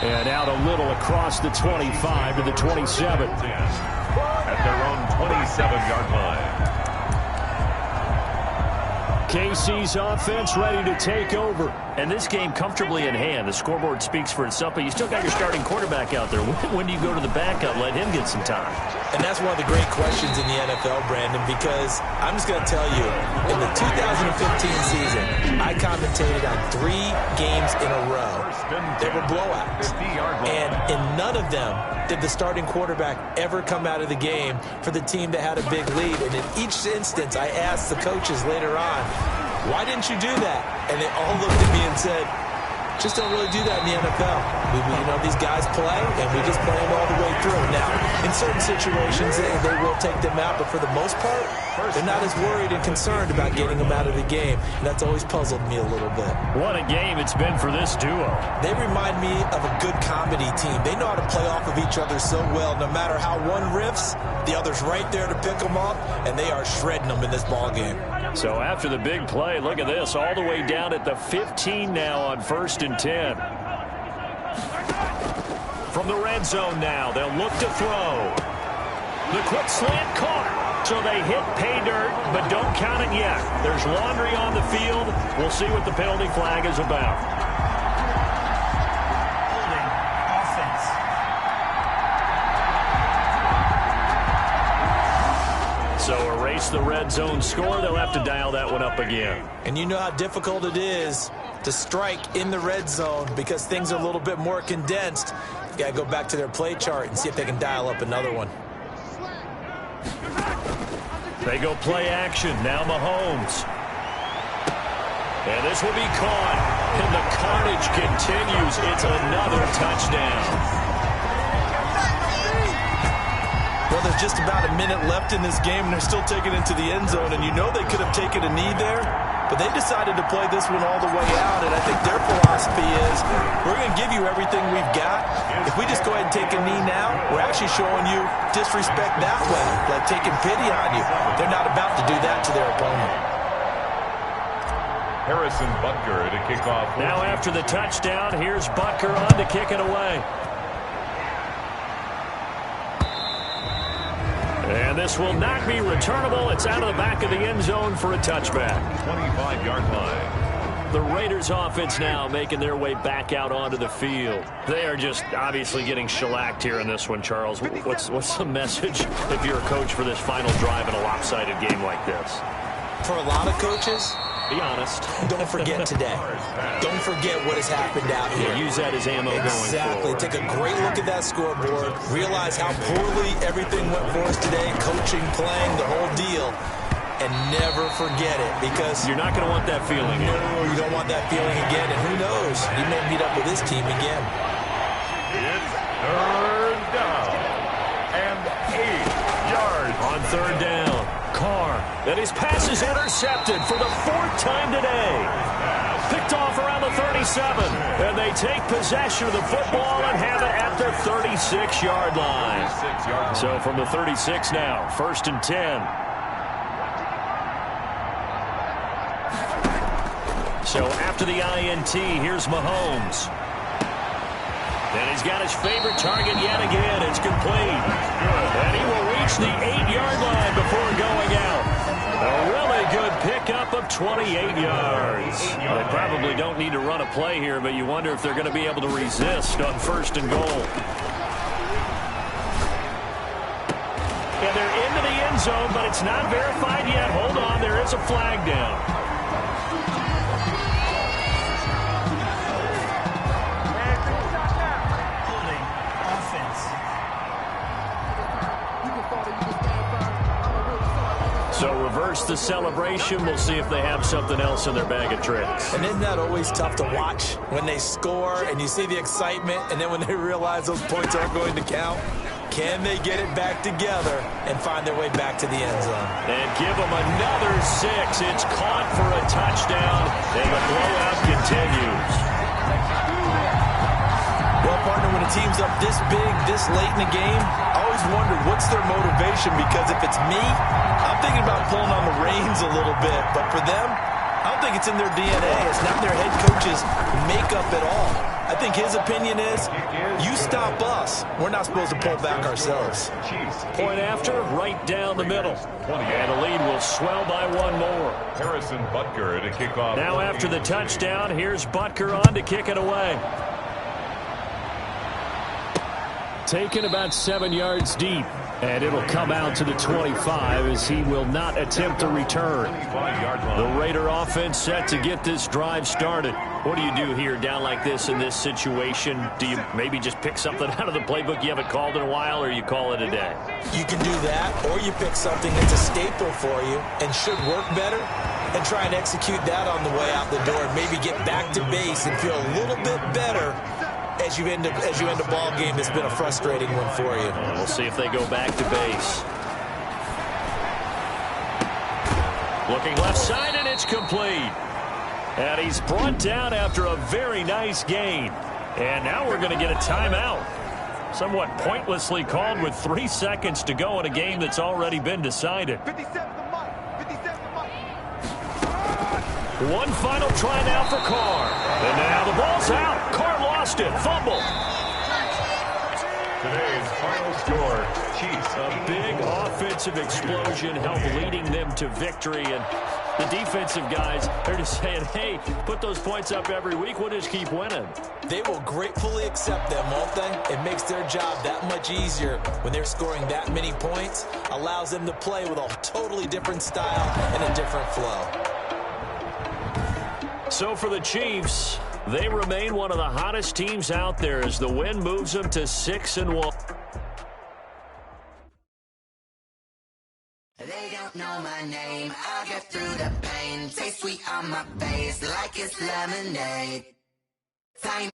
Speaker 2: And out a little across the 25 to the 27.
Speaker 1: At their own 27-yard line.
Speaker 2: KC's offense ready to take over. And this game comfortably in hand. The scoreboard speaks for itself, but you still got your starting quarterback out there. When do you go to the backup? Let him get some time.
Speaker 3: And that's one of the great questions in the NFL, Brandon, because I'm just going to tell you, in the 2015 season, I commentated on 3 games in a row. They were blowouts. And in none of them did the starting quarterback ever come out of the game for the team that had a big lead. And in each instance, I asked the coaches later on, why didn't you do that? And they all looked at me and said, just don't really do that in the NFL. You know, these guys play, and we just play them all the way through. Now, in certain situations, they will take them out, but for the most part, they're not as worried and concerned about getting them out of the game. And that's always puzzled me a little bit.
Speaker 2: What a game it's been for this duo.
Speaker 3: They remind me of a good comedy team. They know how to play off of each other so well. No matter how one riffs, the other's right there to pick them up, and they are shredding them in this ball game.
Speaker 2: So after the big play, look at this, all the way down at the 15 now on 1st and 10. From the red zone now, they'll look to throw. The quick slant caught. So they hit pay dirt, but don't count it yet. There's laundry on the field. We'll see what the penalty flag is about. So erase the red zone score. They'll have to dial that one up again.
Speaker 3: And you know how difficult it is to strike in the red zone because things are a little bit more condensed. You got to go back to their play chart and see if they can dial up another one.
Speaker 2: They go play action. Now Mahomes. And this will be caught. And the carnage continues. It's another touchdown.
Speaker 3: Well, there's just about a minute left in this game, and they're still taking it to the end zone. And you know they could have taken a knee there, but they decided to play this one all the way out. And I think their philosophy is, we're going to give you everything we've got. If we just go ahead and take a knee now, we're actually showing you disrespect that way, like taking pity on you. They're not about to do that to their opponent.
Speaker 1: Harrison Butker to kick off.
Speaker 2: Now after the touchdown, here's Butker on to kick it away. And this will not be returnable. It's out of the back of the end zone for a touchback.
Speaker 1: 25-yard line.
Speaker 2: The Raiders offense now making their way back out onto the field. They are just obviously getting shellacked here in this one, Charles. What's the message if you're a coach for this final drive in a lopsided game like this?
Speaker 3: For a lot of coaches,
Speaker 2: be honest.
Speaker 3: Don't forget today. Don't forget what has happened out here.
Speaker 2: Yeah, use that as ammo going forward.
Speaker 3: Exactly. Take a great look at that scoreboard. Realize how poorly everything went for us today. Coaching, playing, the whole deal. and never forget it, because
Speaker 2: you're not going to want that feeling.
Speaker 3: No, you don't want that feeling again, and who knows? He may meet up with his team again.
Speaker 1: It's third down and 8 yards.
Speaker 2: On third down, Carr, and his pass is intercepted for the 4th time today. Picked off around the 37, and they take possession of the football and have it at the 36-yard line. So from the 36 now, 1st and 10. So after the INT, here's Mahomes. And he's got his favorite target yet again. It's complete. And he will reach the 8-yard line before going out. A really good pickup of 28 yards. They probably don't need to run a play here, but you wonder if they're going to be able to resist on 1st and goal. And they're into the end zone, but it's not verified yet. Hold on, there is a flag down. So reverse the celebration. We'll see if they have something else in their bag of tricks.
Speaker 3: And isn't that always tough to watch when they score and you see the excitement, and then when they realize those points aren't going to count? Can they get it back together and find their way back to the end zone?
Speaker 2: And give them another 6. It's caught for a touchdown, and the blowout continues.
Speaker 3: Well, partner, when a team's up this big, this late in the game, I always wondered what's their motivation, because if it's me, I'm thinking about pulling on the reins a little bit. But for them, I don't think it's in their DNA. It's not their head coach's makeup at all. I think his opinion is, you stop us, we're not supposed to pull back ourselves.
Speaker 2: Point after, right down the middle. And the lead will swell by 1 more.
Speaker 1: Harrison Butker to kick off.
Speaker 2: Now after the touchdown, here's Butker on to kick it away. Taken about 7 yards deep, and it'll come out to the 25 as he will not attempt a return. The Raider offense set to get this drive started. What do you do here down like this in this situation? Do you maybe just pick something out of the playbook you haven't called in a while, or you call it a day?
Speaker 3: You can do that, or you pick something that's a staple for you and should work better, and try and execute that on the way out the door, and maybe get back to base and feel a little bit better as you end a ball game that's been a frustrating one for you.
Speaker 2: We'll see if they go back to base. Looking left side, and it's complete. And he's brought down after a very nice gain. And now we're going to get a timeout. Somewhat pointlessly called with 3 seconds to go in a game that's already been decided.
Speaker 4: 57 to Mike. 57 to Mike.
Speaker 2: One final try now for Carr. And now the ball's out. Carr lost it. Fumble.
Speaker 1: Today's final score, Chiefs.
Speaker 2: A big offensive explosion helped leading them to victory. And the defensive guys are just saying, hey, put those points up every week. We'll just keep winning.
Speaker 3: They will gratefully accept them, won't they? It makes their job that much easier when they're scoring that many points. Allows them to play with a totally different style and a different flow.
Speaker 2: So for the Chiefs, they remain one of the hottest teams out there as the win moves them to 6-1.
Speaker 5: They don't know my name. I'll get through the pain. Taste sweet on my face like it's lemonade. Time